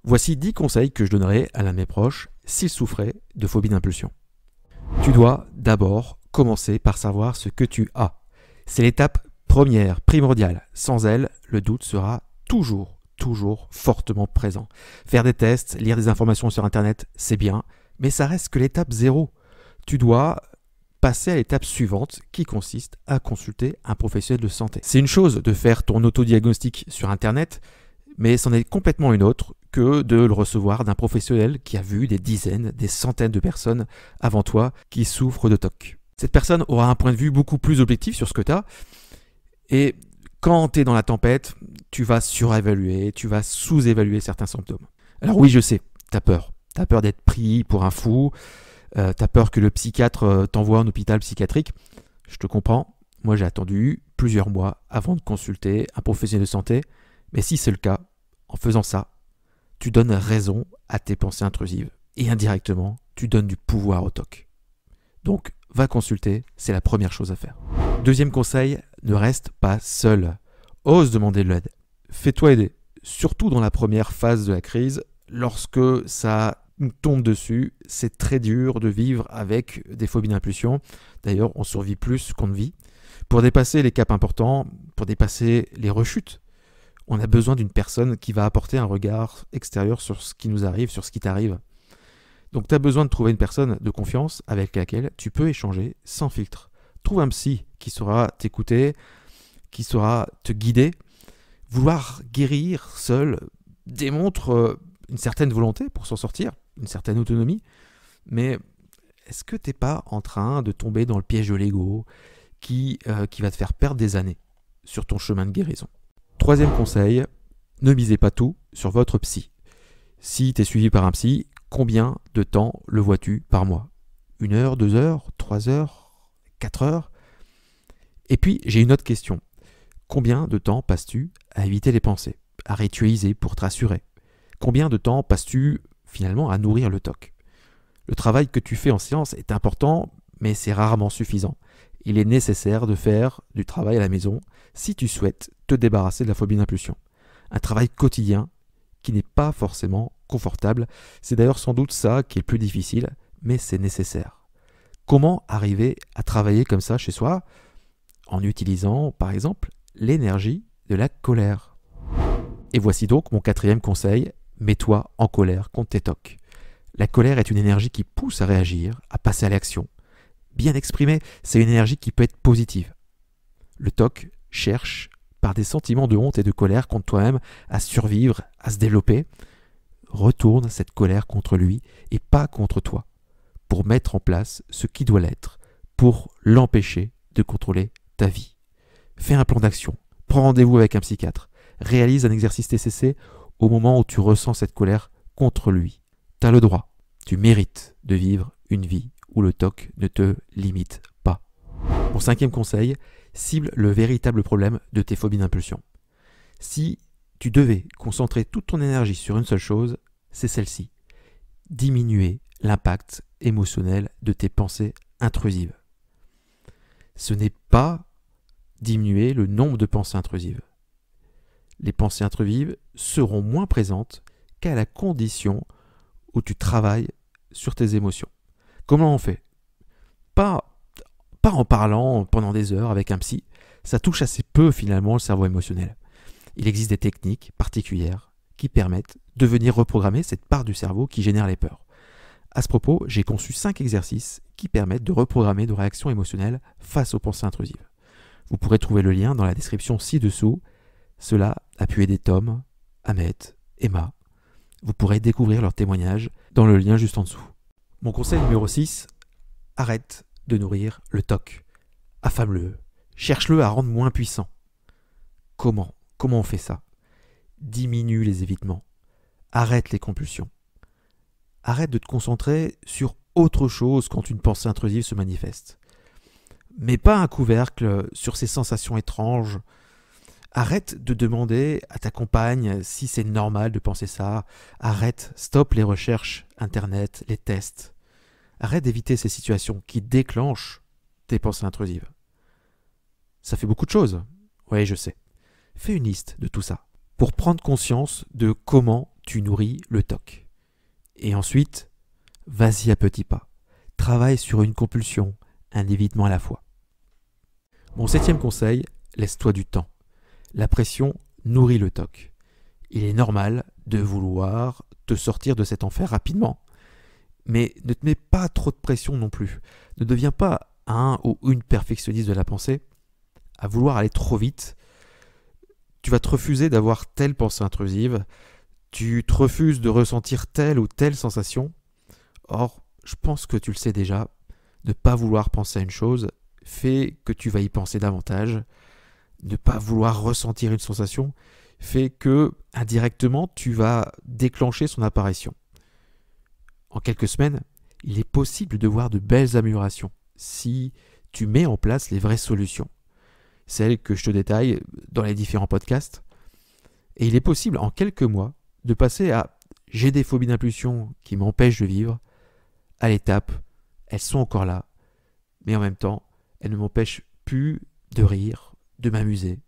Voici 10 conseils que je donnerais à l'un de mes proches s'il souffrait de phobie d'impulsion. Tu dois d'abord commencer par savoir ce que tu as. C'est l'étape première, primordiale. Sans elle, le doute sera toujours fortement présent. Faire des tests, lire des informations sur Internet, c'est bien, mais ça reste que l'étape 0. Tu dois passer à l'étape suivante qui consiste à consulter un professionnel de santé. C'est une chose de faire ton autodiagnostic sur Internet, mais c'en est complètement une autre que de le recevoir d'un professionnel qui a vu des dizaines, des centaines de personnes avant toi qui souffrent de TOC. Cette personne aura un point de vue beaucoup plus objectif sur ce que tu as, et quand tu es dans la tempête, tu vas surévaluer, tu vas sous-évaluer certains symptômes. Alors oui, je sais, tu as peur. Tu as peur d'être pris pour un fou, tu as peur que le psychiatre t'envoie en hôpital psychiatrique. Je te comprends, moi j'ai attendu plusieurs mois avant de consulter un professionnel de santé, mais si c'est le cas, en faisant ça, tu donnes raison à tes pensées intrusives et indirectement, tu donnes du pouvoir au TOC. Donc, va consulter, c'est la première chose à faire. Deuxième conseil, ne reste pas seul. Ose demander de l'aide. Fais-toi aider, surtout dans la première phase de la crise. Lorsque ça nous tombe dessus, c'est très dur de vivre avec des phobies d'impulsion. D'ailleurs, on survit plus qu'on ne vit. Pour dépasser les caps importants, pour dépasser les rechutes, on a besoin d'une personne qui va apporter un regard extérieur sur ce qui nous arrive, sur ce qui t'arrive. Donc tu as besoin de trouver une personne de confiance avec laquelle tu peux échanger sans filtre. Trouve un psy qui saura t'écouter, qui saura te guider. Vouloir guérir seul démontre une certaine volonté pour s'en sortir, une certaine autonomie. Mais est-ce que tu n'es pas en train de tomber dans le piège de l'ego qui va te faire perdre des années sur ton chemin de guérison? Troisième conseil, ne misez pas tout sur votre psy. Si tu es suivi par un psy, combien de temps le vois-tu par mois? 1 heure, 2 heures, 3 heures, 4 heures? Et puis, j'ai une autre question. Combien de temps passes-tu à éviter les pensées, à ritualiser pour te rassurer? Combien de temps passes-tu finalement à nourrir le TOC? Le travail que tu fais en séance est important, mais c'est rarement suffisant. Il est nécessaire de faire du travail à la maison si tu souhaites te débarrasser de la phobie d'impulsion. Un travail quotidien qui n'est pas forcément confortable. C'est d'ailleurs sans doute ça qui est le plus difficile, mais c'est nécessaire. Comment arriver à travailler comme ça chez soi? En utilisant, par exemple, l'énergie de la colère. Et voici donc mon 4e conseil, mets-toi en colère contre tes TOC. La colère est une énergie qui pousse à réagir, à passer à l'action. Bien exprimée, c'est une énergie qui peut être positive. Le TOC cherche, par des sentiments de honte et de colère contre toi-même, à survivre, à se développer. Retourne cette colère contre lui et pas contre toi, pour mettre en place ce qui doit l'être, pour l'empêcher de contrôler ta vie. Fais un plan d'action, prends rendez-vous avec un psychiatre, réalise un exercice TCC au moment où tu ressens cette colère contre lui. Tu as le droit, tu mérites de vivre une vie où le TOC ne te limite pas. Mon 5e conseil, cible le véritable problème de tes phobies d'impulsion. Si tu devais concentrer toute ton énergie sur une seule chose, c'est celle-ci. Diminuer l'impact émotionnel de tes pensées intrusives. Ce n'est pas diminuer le nombre de pensées intrusives. Les pensées intrusives seront moins présentes qu'à la condition où tu travailles sur tes émotions. Comment on fait? Pas en parlant pendant des heures avec un psy. Ça touche assez peu finalement le cerveau émotionnel. Il existe des techniques particulières qui permettent de venir reprogrammer cette part du cerveau qui génère les peurs. À ce propos, j'ai conçu 5 exercices qui permettent de reprogrammer nos réactions émotionnelles face aux pensées intrusives. Vous pourrez trouver le lien dans la description ci-dessous. Cela a pu aider Tom, Ahmed, Emma. Vous pourrez découvrir leurs témoignages dans le lien juste en dessous. Mon conseil numéro 6, arrête de nourrir le TOC. Affame-le, cherche-le à rendre moins puissant. Comment on fait ça? Diminue les évitements, arrête les compulsions. Arrête de te concentrer sur autre chose quand une pensée intrusive se manifeste. Mets pas un couvercle sur ces sensations étranges. Arrête de demander à ta compagne si c'est normal de penser ça. Arrête, stop les recherches Internet, les tests. Arrête d'éviter ces situations qui déclenchent tes pensées intrusives. Ça fait beaucoup de choses. Oui, je sais. Fais une liste de tout ça pour prendre conscience de comment tu nourris le TOC. Et ensuite, vas-y à petits pas. Travaille sur une compulsion, un évitement à la fois. Mon 7e conseil, laisse-toi du temps. La pression nourrit le TOC. Il est normal de vouloir te sortir de cet enfer rapidement. Mais ne te mets pas trop de pression non plus. Ne deviens pas un ou une perfectionniste de la pensée. À vouloir aller trop vite, tu vas te refuser d'avoir telle pensée intrusive, tu te refuses de ressentir telle ou telle sensation. Or, je pense que tu le sais déjà, ne pas vouloir penser à une chose fait que tu vas y penser davantage. Ne pas vouloir ressentir une sensation fait que, indirectement, tu vas déclencher son apparition. En quelques semaines, il est possible de voir de belles améliorations si tu mets en place les vraies solutions, celles que je te détaille dans les différents podcasts. Et il est possible en quelques mois de passer à « j'ai des phobies d'impulsion qui m'empêchent de vivre » à l'étape « elles sont encore là, mais en même temps, elles ne m'empêchent plus de rire, de m'amuser,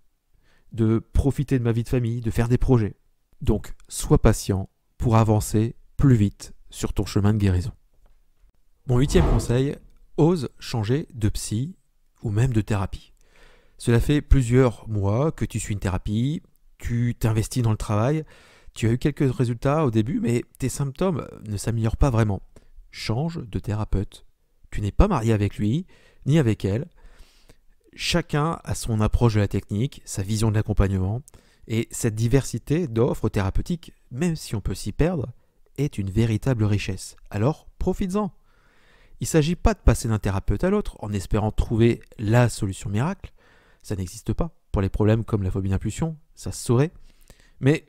de profiter de ma vie de famille, de faire des projets ». Donc, sois patient pour avancer plus vite sur ton chemin de guérison. Mon 8e conseil, ose changer de psy ou même de thérapie. Cela fait plusieurs mois que tu suis une thérapie, tu t'investis dans le travail, tu as eu quelques résultats au début, mais tes symptômes ne s'améliorent pas vraiment. Change de thérapeute. Tu n'es pas marié avec lui, ni avec elle. Chacun a son approche de la technique, sa vision de l'accompagnement, et cette diversité d'offres thérapeutiques, même si on peut s'y perdre, est une véritable richesse. Alors, profites-en. Il ne s'agit pas de passer d'un thérapeute à l'autre en espérant trouver la solution miracle. Ça n'existe pas. Pour les problèmes comme la phobie d'impulsion, ça se saurait. Mais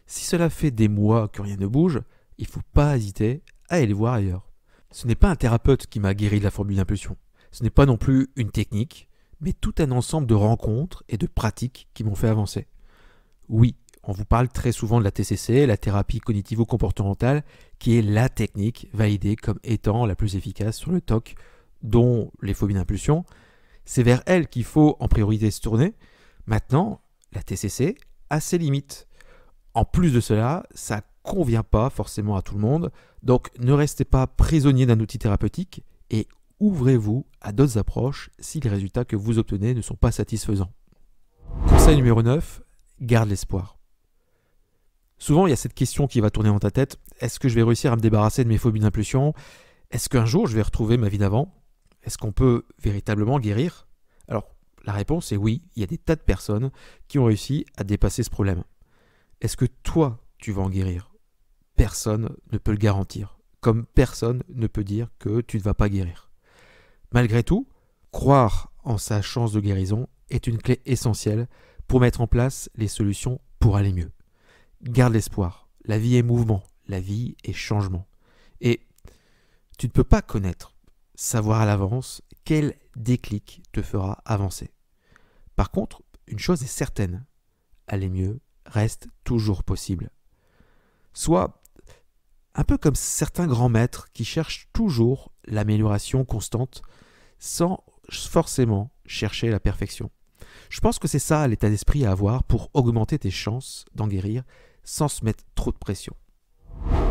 si cela fait des mois que rien ne bouge, il ne faut pas hésiter à aller voir ailleurs. Ce n'est pas un thérapeute qui m'a guéri de la phobie d'impulsion. Ce n'est pas non plus une technique, mais tout un ensemble de rencontres et de pratiques qui m'ont fait avancer. Oui, on vous parle très souvent de la TCC, la thérapie cognitivo-comportementale, qui est la technique validée comme étant la plus efficace sur le TOC, dont les phobies d'impulsion. C'est vers elle qu'il faut en priorité se tourner. Maintenant, la TCC a ses limites. En plus de cela, ça ne convient pas forcément à tout le monde, donc ne restez pas prisonnier d'un outil thérapeutique et ouvrez-vous à d'autres approches si les résultats que vous obtenez ne sont pas satisfaisants. Conseil numéro 9, garde l'espoir. Souvent, il y a cette question qui va tourner dans ta tête. Est-ce que je vais réussir à me débarrasser de mes phobies d'impulsion? Est-ce qu'un jour, je vais retrouver ma vie d'avant? Est-ce qu'on peut véritablement guérir? Alors, la réponse est oui. Il y a des tas de personnes qui ont réussi à dépasser ce problème. Est-ce que toi, tu vas en guérir? Personne ne peut le garantir. Comme personne ne peut dire que tu ne vas pas guérir. Malgré tout, croire en sa chance de guérison est une clé essentielle pour mettre en place les solutions pour aller mieux. Garde l'espoir. La vie est mouvement. La vie est changement. Et tu ne peux pas connaître, savoir à l'avance quel déclic te fera avancer. Par contre, une chose est certaine. Aller mieux reste toujours possible. Sois un peu comme certains grands maîtres qui cherchent toujours l'amélioration constante sans forcément chercher la perfection. Je pense que c'est ça l'état d'esprit à avoir pour augmenter tes chances d'en guérir sans se mettre trop de pression.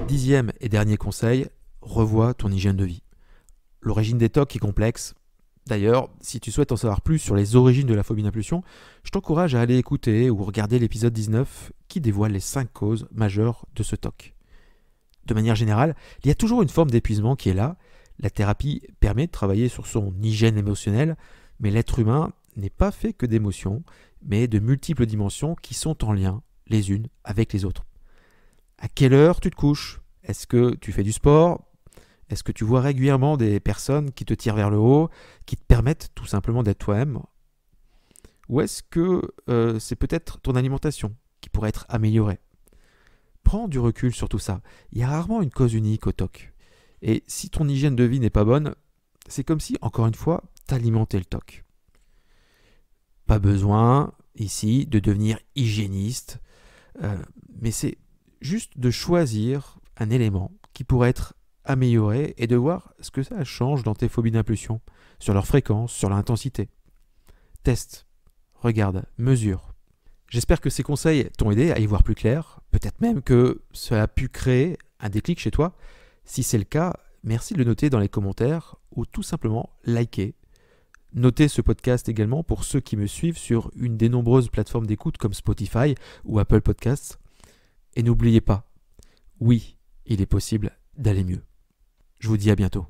10e et dernier conseil, revois ton hygiène de vie. L'origine des TOC est complexe. D'ailleurs, si tu souhaites en savoir plus sur les origines de la phobie d'impulsion, je t'encourage à aller écouter ou regarder l'épisode 19 qui dévoile les 5 causes majeures de ce TOC. De manière générale, il y a toujours une forme d'épuisement qui est là. La thérapie permet de travailler sur son hygiène émotionnelle, mais l'être humain n'est pas fait que d'émotions, mais de multiples dimensions qui sont en lien les unes avec les autres. À quelle heure tu te couches? Est-ce que tu fais du sport? Est-ce que tu vois régulièrement des personnes qui te tirent vers le haut, qui te permettent tout simplement d'être toi-même? Ou est-ce que c'est peut-être ton alimentation qui pourrait être améliorée? Prends du recul sur tout ça. Il y a rarement une cause unique au TOC. Et si ton hygiène de vie n'est pas bonne, c'est comme si, encore une fois, t'alimentais le TOC. Pas besoin, ici, de devenir hygiéniste, mais c'est juste de choisir un élément qui pourrait être amélioré et de voir ce que ça change dans tes phobies d'impulsion, sur leur fréquence, sur leur intensité. Teste, regarde, mesure. J'espère que ces conseils t'ont aidé à y voir plus clair. Peut-être même que ça a pu créer un déclic chez toi. Si c'est le cas, merci de le noter dans les commentaires ou tout simplement liker. Notez ce podcast également pour ceux qui me suivent sur une des nombreuses plateformes d'écoute comme Spotify ou Apple Podcasts. Et n'oubliez pas, oui, il est possible d'aller mieux. Je vous dis à bientôt.